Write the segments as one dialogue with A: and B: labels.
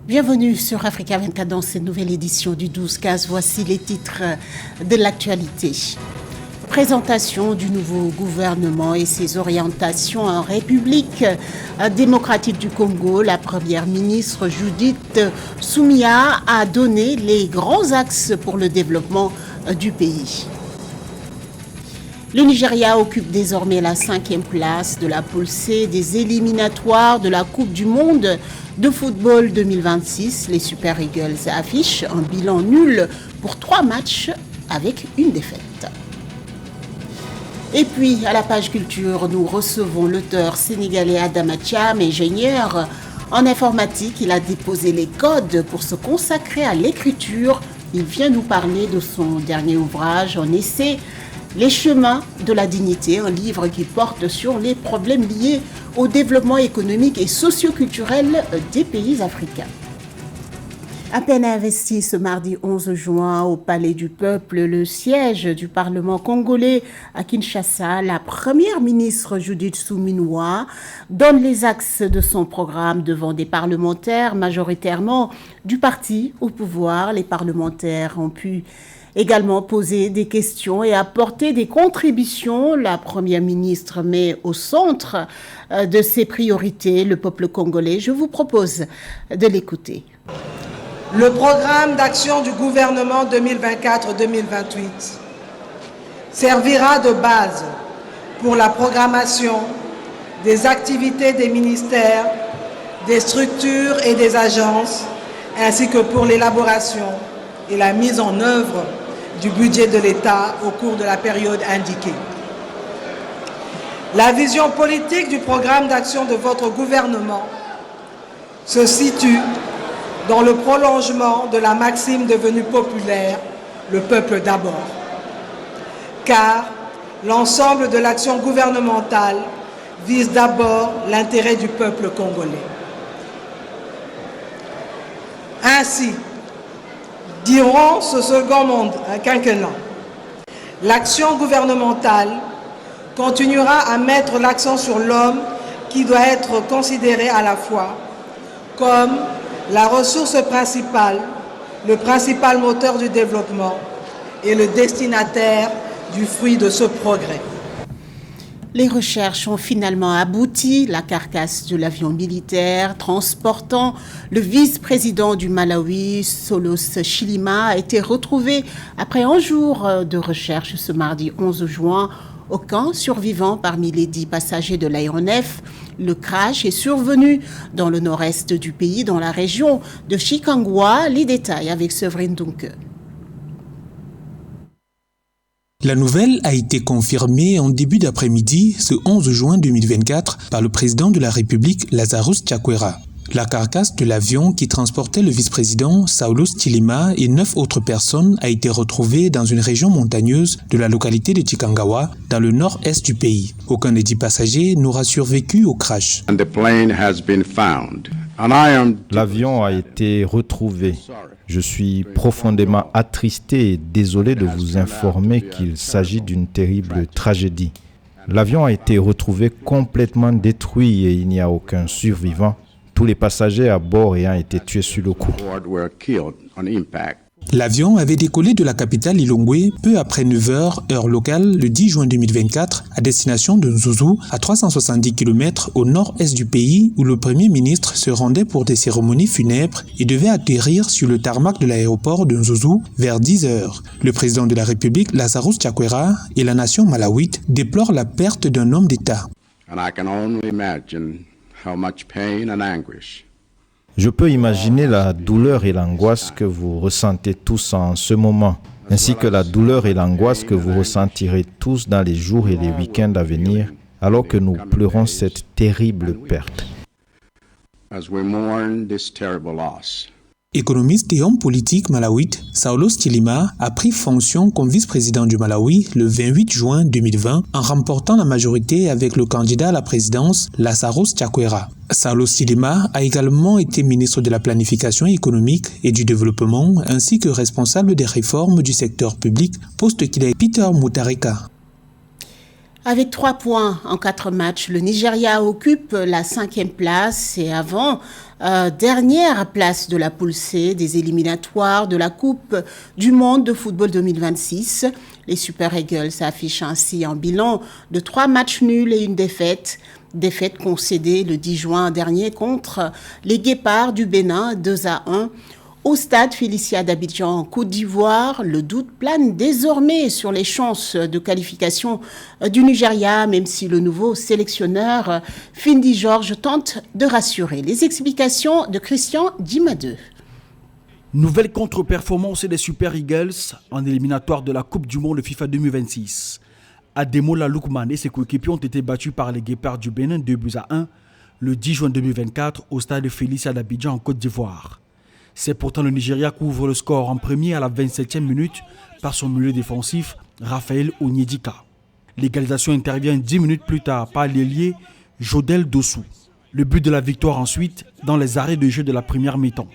A: Bienvenue sur Africa 24 dans cette nouvelle édition du 12-15. Voici les titres de l'actualité. Présentation du nouveau gouvernement et ses orientations en République démocratique du Congo. La première ministre Judith Suminwa a donné les grands axes pour le développement du pays. Le Nigeria occupe désormais la 5e place de la poule C des éliminatoires de la Coupe du Monde de football 2026. Les Super Eagles affichent un bilan nul pour 3 matchs avec une défaite. Et puis, à la page culture, nous recevons l'auteur sénégalais Adama Thiam, ingénieur en informatique. Il a déposé les codes pour se consacrer à l'écriture. Il vient nous parler de son dernier ouvrage, un essai, Les chemins de la dignité, un livre qui porte sur les problèmes liés au développement économique et socio-culturel des pays africains. À peine investi ce mardi 11 juin au Palais du Peuple, le siège du Parlement congolais à Kinshasa, la première ministre Judith Suminwa donne les axes de son programme devant des parlementaires majoritairement du parti au pouvoir. Les parlementaires ont pu également poser des questions et apporter des contributions. La première ministre met au centre de ses priorités le peuple congolais. Je vous propose de l'écouter.
B: Le programme d'action du gouvernement 2024-2028 servira de base pour la programmation des activités des ministères, des structures et des agences, ainsi que pour l'élaboration et la mise en œuvre du budget de l'État au cours de la période indiquée. La vision politique du programme d'action de votre gouvernement se situe dans le prolongement de la maxime devenue populaire, le peuple d'abord. Car l'ensemble de l'action gouvernementale vise d'abord l'intérêt du peuple congolais. Ainsi, durant ce second quinquennat, l'action gouvernementale continuera à mettre l'accent sur l'homme qui doit être considéré à la fois comme la ressource principale, le principal moteur du développement et le destinataire du fruit de ce progrès.
A: Les recherches ont finalement abouti. La carcasse de l'avion militaire transportant le vice-président du Malawi, Saulos Chilima, a été retrouvée après un jour de recherche ce mardi 11 juin. Aucun survivant parmi les 10 passagers de l'aéronef. Le crash est survenu dans le nord-est du pays, dans la région de Chikangwa. Les détails avec Séverine Dunque.
C: La nouvelle a été confirmée en début d'après-midi, ce 11 juin 2024, par le président de la République, Lazarus Chakwera. La carcasse de l'avion qui transportait le vice-président Saulos Chilima et 9 autres personnes a été retrouvée dans une région montagneuse de la localité de Chikangawa, dans le nord-est du pays. Aucun des 10 passagers n'aura survécu au crash.
D: L'avion a été retrouvé. Je suis profondément attristé et désolé de vous informer qu'il s'agit d'une terrible tragédie. L'avion a été retrouvé complètement détruit et il n'y a aucun survivant. Tous les passagers à bord ayant été tués sur le coup.
C: L'avion avait décollé de la capitale Lilongwe peu après 9h, heure locale, le 10 juin 2024, à destination de Nzuzu, à 370 km au nord-est du pays, où le Premier ministre se rendait pour des cérémonies funèbres et devait atterrir sur le tarmac de l'aéroport de Nzuzu vers 10h. Le président de la République, Lazarus Chakwera, et la nation malawite déplorent la perte d'un homme d'État.
D: Je peux imaginer la douleur et l'angoisse que vous ressentez tous en ce moment, ainsi que la douleur et l'angoisse que vous ressentirez tous dans les jours et les week-ends à venir, alors que nous pleurons cette terrible perte.
C: Économiste et homme politique malawite, Saulos Chilima a pris fonction comme vice-président du Malawi le 28 juin 2020 en remportant la majorité avec le candidat à la présidence, Lazarus Chakwera. Saulos Chilima a également été ministre de la planification économique et du développement ainsi que responsable des réformes du secteur public, poste qu'il a Peter Mutharika.
A: Avec 3 points en 4 matchs, le Nigeria occupe la 5e place et dernière place de la poule C des éliminatoires de la Coupe du Monde de football 2026. Les Super Eagles affichent ainsi un bilan de 3 matchs nuls et une défaite. Défaite concédée le 10 juin dernier contre les Guépards du Bénin 2-1. Au stade Félicia d'Abidjan en Côte d'Ivoire, le doute plane désormais sur les chances de qualification du Nigeria, même si le nouveau sélectionneur Findy George tente de rassurer. Les explications de Christian Dimadeu.
E: Nouvelle contre-performance des Super Eagles en éliminatoire de la Coupe du Monde FIFA 2026. Ademola Lookman et ses coéquipiers ont été battus par les Guépards du Bénin 2-1 le 10 juin 2024 au stade Félicia d'Abidjan en Côte d'Ivoire. C'est pourtant le Nigeria qui ouvre le score en premier à la 27e minute par son milieu défensif, Raphaël Onyedika. L'égalisation intervient 10 minutes plus tard par l'ailier Jodel Dossou. Le but de la victoire ensuite dans les arrêts de jeu de la première mi-temps.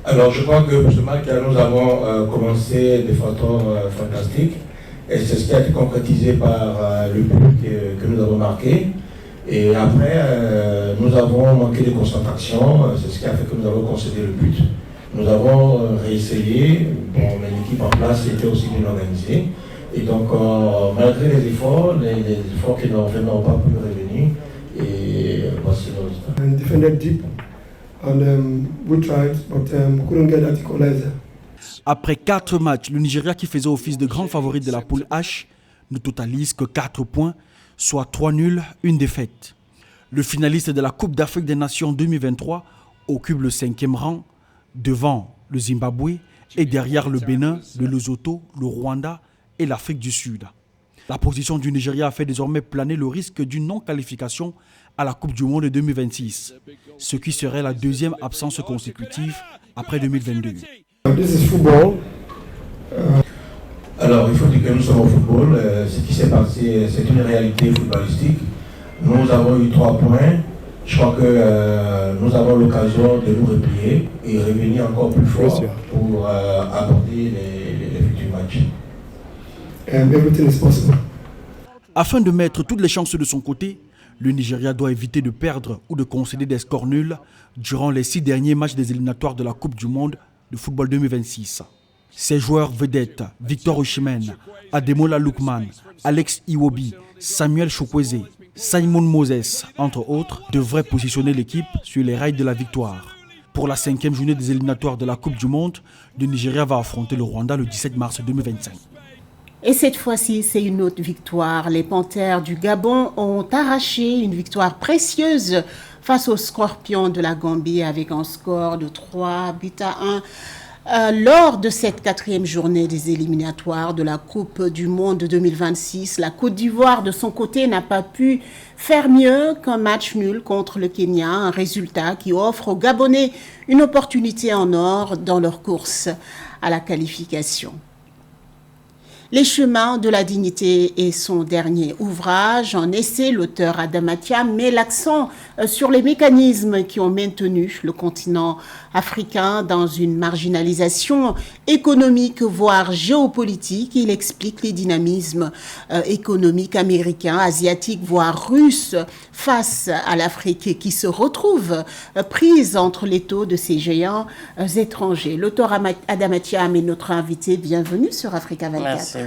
F: Alors je crois que pour ce match, nous avons commencé de façon fantastique et c'est ce qui a été concrétisé par le but que nous avons marqué. Et après, nous avons manqué de concentration, c'est ce qui a fait que nous avons concédé le but. Nous avons réessayé, l'équipe en place était aussi bien organisée. Et donc, malgré les efforts que nous avons fait n'ont pas pu revenir. Et voici le résultat.
G: Defended deep and we tried, but couldn't get that equalizer.
E: Après 4 matchs, le Nigeria qui faisait office de grand favori de la poule H ne totalise que 4 points, soit 3 nuls, une défaite. Le finaliste de la Coupe d'Afrique des Nations 2023 occupe le 5e rang devant le Zimbabwe et derrière le Bénin, le Lesotho, le Rwanda et l'Afrique du Sud. La position du Nigeria a fait désormais planer le risque d'une non-qualification à la Coupe du Monde 2026, ce qui serait la 2e absence consécutive après 2022.
G: This is football.
F: Alors, il faut dire que nous sommes au football. Ce qui s'est passé, c'est une réalité footballistique. Nous avons eu 3 points. Je crois que nous avons l'occasion de nous replier et revenir encore plus fort pour aborder les futurs matchs.
G: Everything is possible.
E: Afin de mettre toutes les chances de son côté, le Nigeria doit éviter de perdre ou de concéder des scores nuls durant les 6 derniers matchs des éliminatoires de la Coupe du Monde de football 2026. Ses joueurs vedettes, Victor Osimhen, Ademola Lookman, Alex Iwobi, Samuel Chukwueze, Simon Moses, entre autres, devraient positionner l'équipe sur les rails de la victoire. Pour la 5e journée des éliminatoires de la Coupe du Monde, le Nigeria va affronter le Rwanda le 17 mars 2025.
A: Et cette fois-ci, c'est une autre victoire. Les Panthères du Gabon ont arraché une victoire précieuse face aux Scorpions de la Gambie avec un score de 3-1. Lors de cette 4e journée des éliminatoires de la Coupe du Monde 2026, la Côte d'Ivoire, de son côté, n'a pas pu faire mieux qu'un match nul contre le Kenya, un résultat qui offre aux Gabonais une opportunité en or dans leur course à la qualification. Les chemins de la dignité est son dernier ouvrage. En essai, l'auteur Adama Thiam met l'accent sur les mécanismes qui ont maintenu le continent africain dans une marginalisation économique, voire géopolitique. Il explique les dynamismes économiques américains, asiatiques, voire russes face à l'Afrique qui se retrouve prise entre les taux de ces géants étrangers. L'auteur Adama Thiam est notre invité. Bienvenue sur Africa 24.
H: Merci.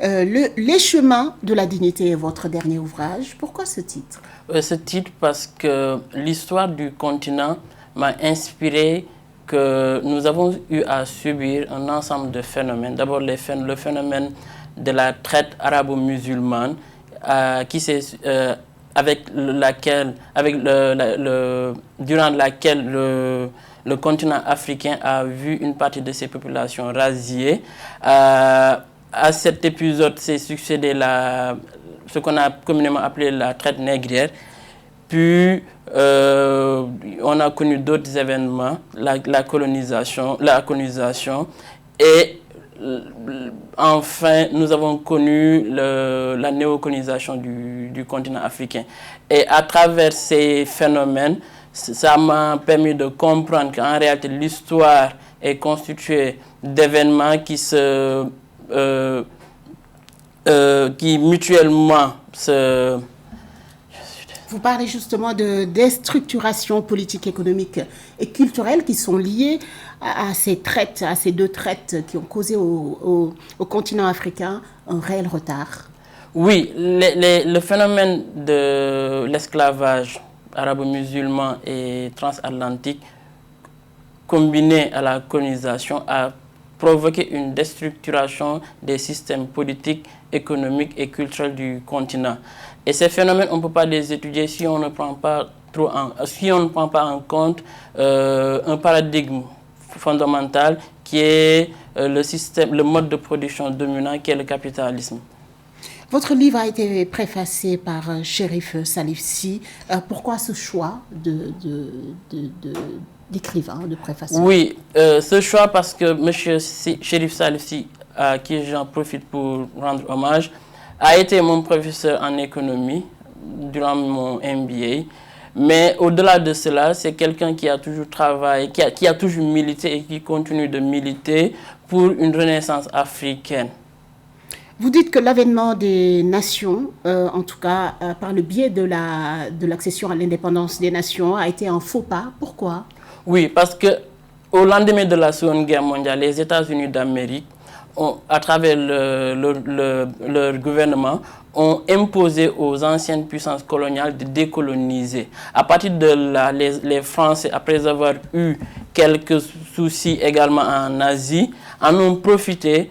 A: Les chemins de la dignité est votre dernier ouvrage. Pourquoi ce titre?
H: Ce titre parce que l'histoire du continent m'a inspiré que nous avons eu à subir un ensemble de phénomènes. D'abord le phénomène de la traite arabo-musulmane durant laquelle le continent africain a vu une partie de ses populations rasées. À cet épisode s'est succédé ce qu'on a communément appelé la traite négrière. Puis, on a connu d'autres événements, la colonisation, et enfin, nous avons connu la néocolonisation du continent africain. Et à travers ces phénomènes, ça m'a permis de comprendre qu'en réalité, l'histoire est constitué d'événements qui mutuellement se...
A: Vous parlez justement de déstructuration politique, économique et culturelle qui sont liées à ces traites, à ces deux traites qui ont causé au continent africain un réel retard.
H: Oui, le phénomène de l'esclavage arabo-musulman et transatlantique combiné à la colonisation a provoqué une déstructuration des systèmes politiques, économiques et culturels du continent. Et ces phénomènes, on ne peut pas les étudier si on ne prend pas en compte un paradigme fondamental qui est le mode de production dominant qui est le capitalisme.
A: Votre livre a été préfacé par Cherif Salif Sy. Pourquoi ce choix d'écrivain, de préface?
H: Oui, ce choix parce que M. Cherif Salif Sy, à qui j'en profite pour rendre hommage, a été mon professeur en économie durant mon MBA. Mais au-delà de cela, c'est quelqu'un qui a toujours travaillé, qui a toujours milité et qui continue de militer pour une renaissance africaine.
A: Vous dites que l'avènement des nations, en tout cas par le biais de l'accession à l'indépendance des nations, a été un faux pas. Pourquoi?
H: Oui, parce que au lendemain de la Seconde Guerre mondiale, les États-Unis d'Amérique, à travers leur gouvernement, ont imposé aux anciennes puissances coloniales de décoloniser. À partir de là, les Français, après avoir eu quelques soucis également en Asie, en ont profité,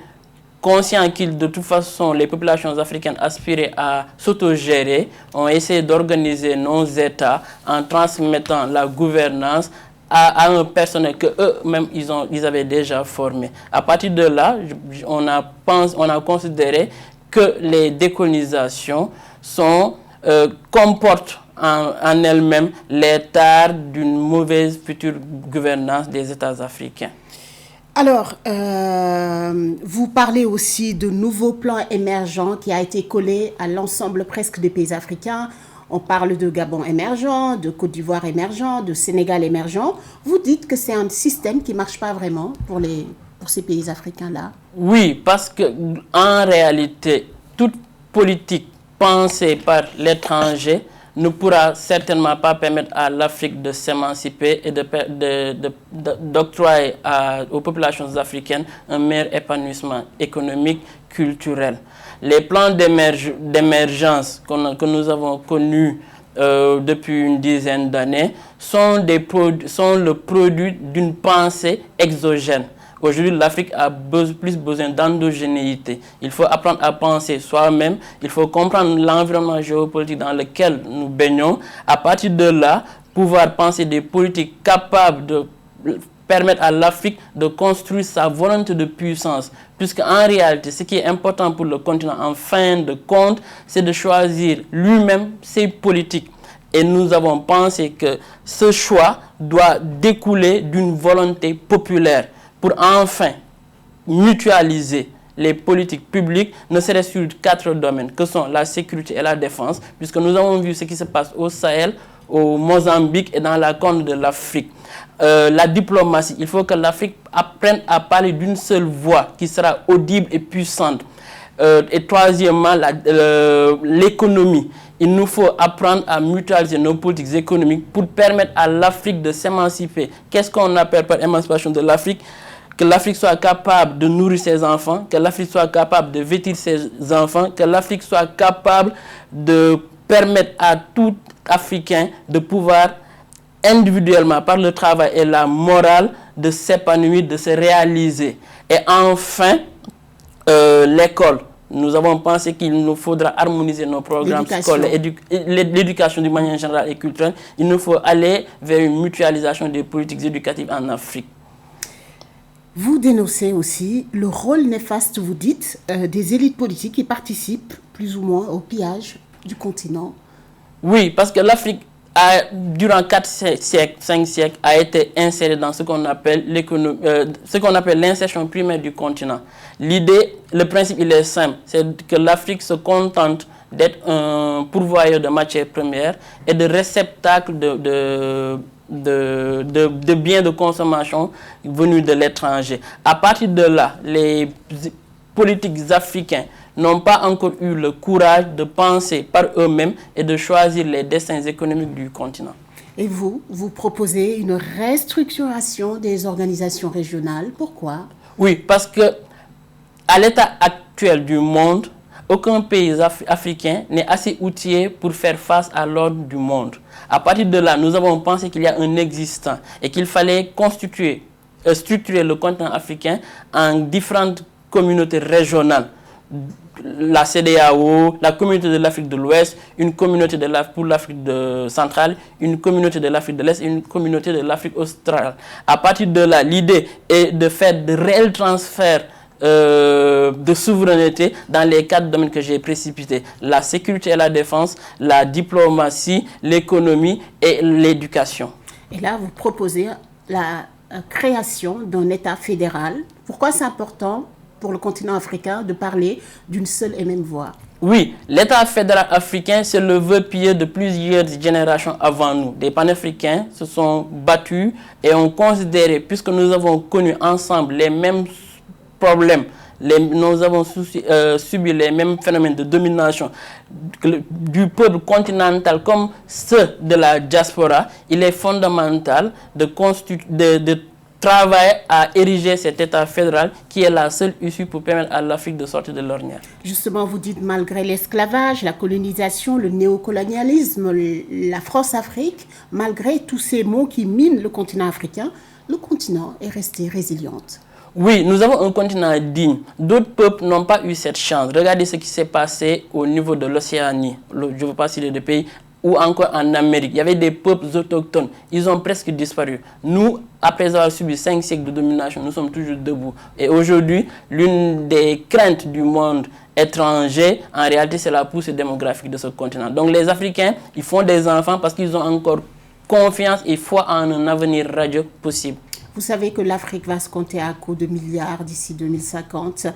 H: conscients qu'ils, de toute façon, les populations africaines aspiraient à s'autogérer, ont essayé d'organiser nos États en transmettant la gouvernance à un personnel qu'eux-mêmes ils avaient déjà formé. À partir de là, on a considéré que les décolonisations comportent en elles-mêmes les tares d'une mauvaise future gouvernance des États africains.
A: Alors, vous parlez aussi de nouveaux plans émergents qui a été collé à l'ensemble presque des pays africains. On parle de Gabon émergent, de Côte d'Ivoire émergent, de Sénégal émergent. Vous dites que c'est un système qui ne marche pas vraiment pour ces pays africains-là?
H: Oui, parce qu'en réalité, toute politique pensée par l'étranger ne pourra certainement pas permettre à l'Afrique de s'émanciper et d'octroyer aux populations africaines un meilleur épanouissement économique, culturel. Les plans d'émergence que nous avons connus depuis une dizaine d'années sont le produit d'une pensée exogène. Aujourd'hui, l'Afrique a plus besoin d'endogénéité. Il faut apprendre à penser soi-même. Il faut comprendre l'environnement géopolitique dans lequel nous baignons. À partir de là, pouvoir penser des politiques capables de permettre à l'Afrique de construire sa volonté de puissance. Puisqu'en réalité, ce qui est important pour le continent, en fin de compte, c'est de choisir lui-même ses politiques. Et nous avons pensé que ce choix doit découler d'une volonté populaire pour enfin mutualiser les politiques publiques, ne serait-ce sur 4 domaines, que sont la sécurité et la défense, puisque nous avons vu ce qui se passe au Sahel, au Mozambique et dans la Corne de l'Afrique. La diplomatie, il faut que l'Afrique apprenne à parler d'une seule voix qui sera audible et puissante. Et troisièmement, l'économie. Il nous faut apprendre à mutualiser nos politiques économiques pour permettre à l'Afrique de s'émanciper. Qu'est-ce qu'on appelle par émancipation de l'Afrique? Que l'Afrique soit capable de nourrir ses enfants, que l'Afrique soit capable de vêtir ses enfants, que l'Afrique soit capable de permettre à tout Africain de pouvoir individuellement, par le travail et la morale, de s'épanouir, de se réaliser. Et enfin, l'école. Nous avons pensé qu'il nous faudra harmoniser nos programmes scolaires, l'éducation d'une manière générale et culturelle. Il nous faut aller vers une mutualisation des politiques éducatives en Afrique.
A: Vous dénoncez aussi le rôle néfaste, vous dites, des élites politiques qui participent plus ou moins au pillage du continent.
H: Oui, parce que l'Afrique, durant 4 siècles, 5 siècles, a été insérée dans ce qu'on appelle l'insertion primaire du continent. L'idée, le principe, il est simple, c'est que l'Afrique se contente d'être un pourvoyeur de matières premières et de réceptacle de biens de consommation venus de l'étranger. À partir de là, les politiques africains n'ont pas encore eu le courage de penser par eux-mêmes et de choisir les destins économiques du continent.
A: Et vous proposez une restructuration des organisations régionales. Pourquoi?
H: Oui, parce que à l'état actuel du monde, aucun pays africain n'est assez outillé pour faire face à l'ordre du monde. À partir de là, nous avons pensé qu'il y a un existant et qu'il fallait structurer le continent africain en différentes communautés régionales. La CEDEAO, la communauté de l'Afrique de l'Ouest, une communauté pour l'Afrique centrale, une communauté de l'Afrique de l'Est et une communauté de l'Afrique australe. À partir de là, l'idée est de faire de réels transferts de souveraineté dans les 4 domaines que j'ai précipités: la sécurité et la défense, la diplomatie, l'économie et l'éducation.
A: Et là, vous proposez la création d'un État fédéral. Pourquoi c'est important pour le continent africain de parler d'une seule et même voix?
H: Oui, l'État fédéral africain, c'est le vœu pieux de plusieurs générations avant nous. Des panafricains se sont battus et ont considéré, puisque nous avons connu ensemble les mêmes problèmes, nous avons subi les mêmes phénomènes de domination du peuple continental comme ceux de la diaspora, il est fondamental de travailler à ériger cet État fédéral qui est la seule issue pour permettre à l'Afrique de sortir de l'ornière.
A: Justement, vous dites malgré l'esclavage, la colonisation, le néocolonialisme, la France-Afrique, malgré tous ces maux qui minent le continent africain, le continent est resté résilient.
H: Oui, nous avons un continent digne. D'autres peuples n'ont pas eu cette chance. Regardez ce qui s'est passé au niveau de l'Océanie. Je ne veux pas citer de pays. Ou encore en Amérique. Il y avait des peuples autochtones. Ils ont presque disparu. Nous, après avoir subi 5 siècles de domination, nous sommes toujours debout. Et aujourd'hui, l'une des craintes du monde étranger, en réalité, c'est la poussée démographique de ce continent. Donc les Africains, ils font des enfants parce qu'ils ont encore confiance et foi en un avenir radieux possible.
A: Vous savez que l'Afrique va se compter à coups de milliards d'ici 2050.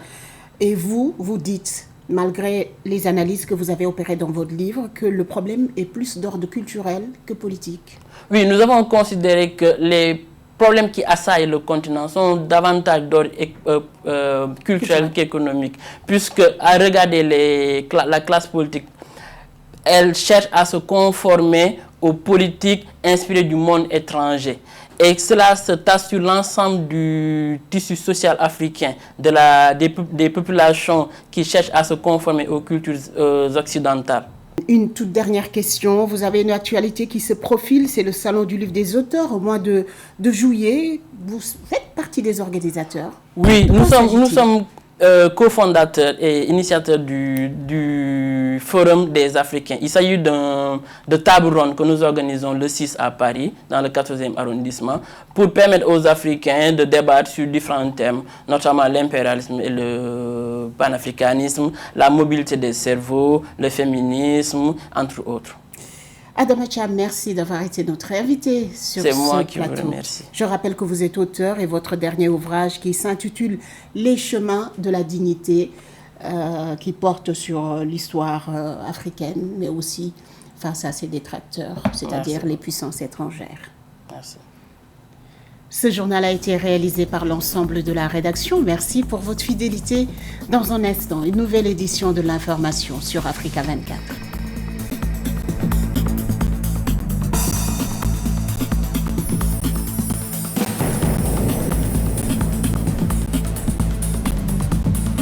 A: Et vous dites, malgré les analyses que vous avez opérées dans votre livre, que le problème est plus d'ordre culturel que politique. Oui, nous avons considéré que les problèmes qui assaillent le continent sont davantage d'ordre culturel qu'économique, puisque à regarder la classe politique, elle cherche à se conformer aux politiques inspirées du monde étranger. Et cela se tasse sur l'ensemble du tissu social africain, des populations qui cherchent à se conformer aux cultures occidentales. Une toute dernière question. Vous avez une actualité qui se profile, c'est le Salon du Livre des Auteurs au mois de juillet. Vous faites partie des organisateurs. Oui, nous sommes cofondateur et initiateur du Forum des Africains. Il s'agit de table ronde que nous organisons le 6 à Paris, dans le 14e arrondissement, pour permettre aux Africains de débattre sur différents thèmes, notamment l'impérialisme et le panafricanisme, la mobilité des cerveaux, le féminisme, entre autres. Adama Thiam, merci d'avoir été notre invité sur ce plateau. C'est moi qui vous remercie. Je rappelle que vous êtes auteur et votre dernier ouvrage qui s'intitule « Les chemins de la dignité » qui porte sur l'histoire africaine, mais aussi face à ses détracteurs, c'est-à-dire les puissances étrangères. Merci. Ce journal a été réalisé par l'ensemble de la rédaction. Merci pour votre fidélité. Dans un instant, une nouvelle édition de l'information sur Africa 24.